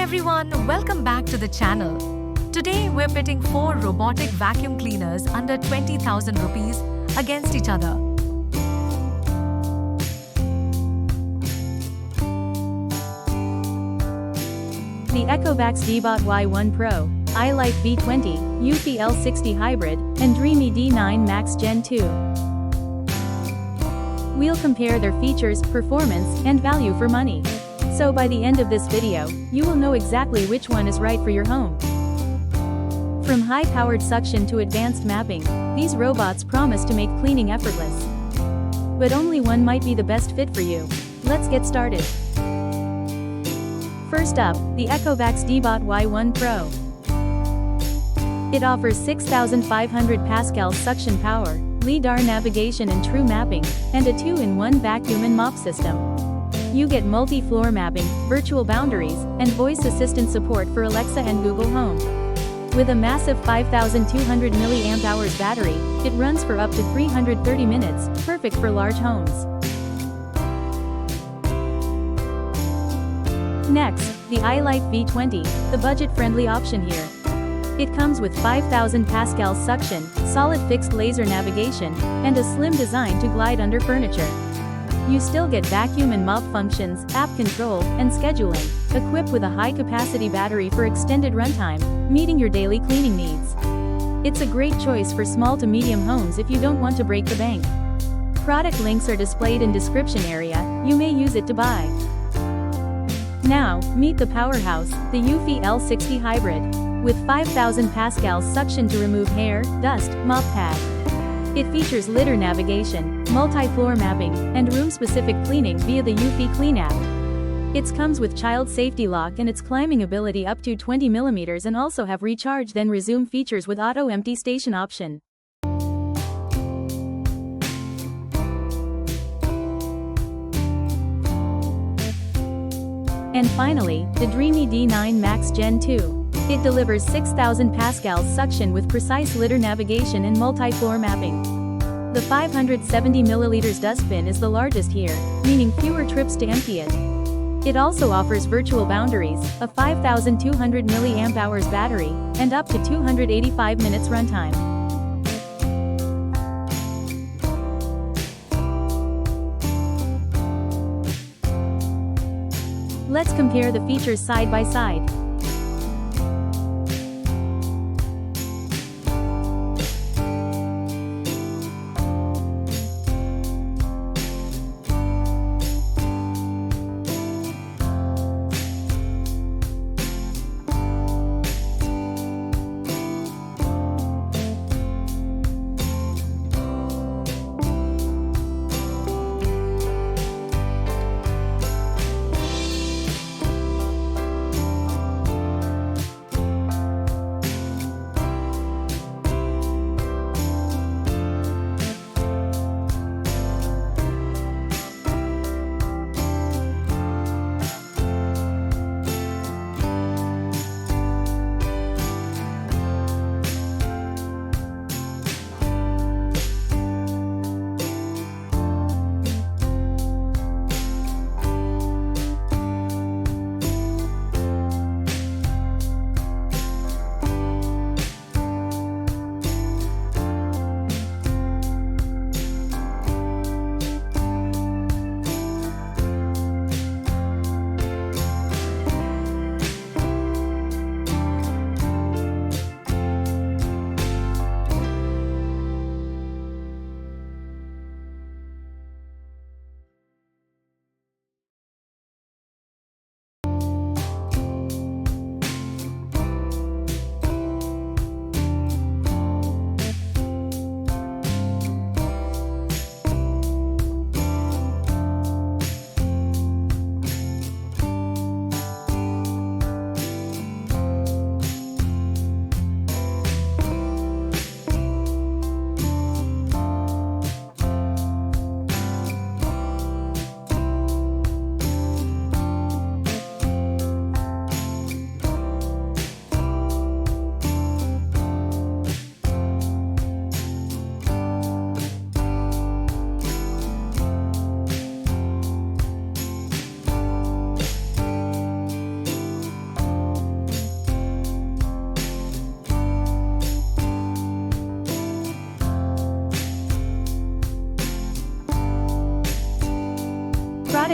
everyone, welcome back to the channel. Today we're pitting 4 robotic vacuum cleaners under 20,000 rupees against each other. The ECOVACS Deebot Y1 Pro, ILIFE V20, Eufy L60 Hybrid, and DREAME D9 Max Gen2. We'll compare their features, performance, and value for money. So by the end of this video, you will know exactly which one is right for your home. From high-powered suction to advanced mapping, these robots promise to make cleaning effortless. But only one might be the best fit for you. Let's get started. First up, the ECOVACS Deebot Y1 Pro. It offers 6,500 Pascal suction power, LiDAR navigation and true mapping, and a 2-in-1 vacuum and mop system. You get multi-floor mapping, virtual boundaries, and voice assistant support for Alexa and Google Home. With a massive 5,200 mAh battery, it runs for up to 330 minutes, perfect for large homes. Next, the ILIFE V20, the budget-friendly option here. It comes with 5,000 Pascal suction, solid fixed laser navigation, and a slim design to glide under furniture. You still get vacuum and mop functions, app control, and scheduling, equipped with a high-capacity battery for extended runtime, meeting your daily cleaning needs. It's a great choice for small to medium homes if you don't want to break the bank. Product links are displayed in description area, you may use it to buy. Now, meet the powerhouse, the Eufy L60 Hybrid. With 5,000 Pascal suction to remove hair, dust, mop pad. It features litter navigation, multi-floor mapping, and room-specific cleaning via the Eufy Clean app. It comes with child safety lock and its climbing ability up to 20 mm and also have recharge then resume features with auto empty station option. And finally, the DREAME D9 Max Gen2. It delivers 6,000 Pascal suction with precise litter navigation and multi-floor mapping. The 570 ml dustbin is the largest here, meaning fewer trips to empty it. It also offers virtual boundaries, a 5,200 mAh battery, and up to 285 minutes runtime. Let's compare the features side by side.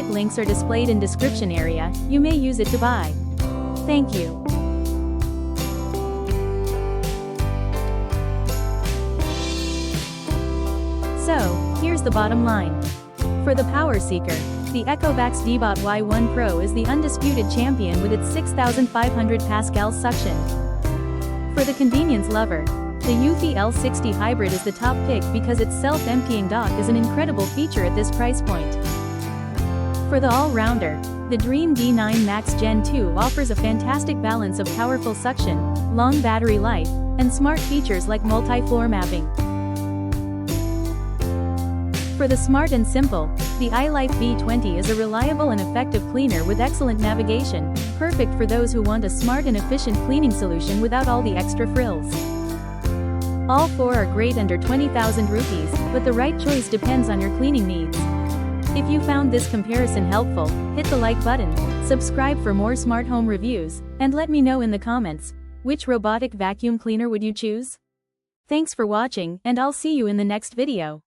product links are displayed in description area, you may use it to buy. Thank you. So, here's the bottom line. For the power seeker, the ECOVACS Deebot Y1 Pro is the undisputed champion with its 6,500 Pascal suction. For the convenience lover, the Eufy L60 Hybrid is the top pick because its self-emptying dock is an incredible feature at this price point. For the all-rounder, the DREAME D9 Max Gen2 offers a fantastic balance of powerful suction, long battery life, and smart features like multi-floor mapping. For the smart and simple, the ILIFE V20 is a reliable and effective cleaner with excellent navigation, perfect for those who want a smart and efficient cleaning solution without all the extra frills. All four are great under 20,000 rupees, but the right choice depends on your cleaning needs. If you found this comparison helpful, hit the like button, subscribe for more smart home reviews, and let me know in the comments, which robotic vacuum cleaner would you choose? Thanks for watching, and I'll see you in the next video.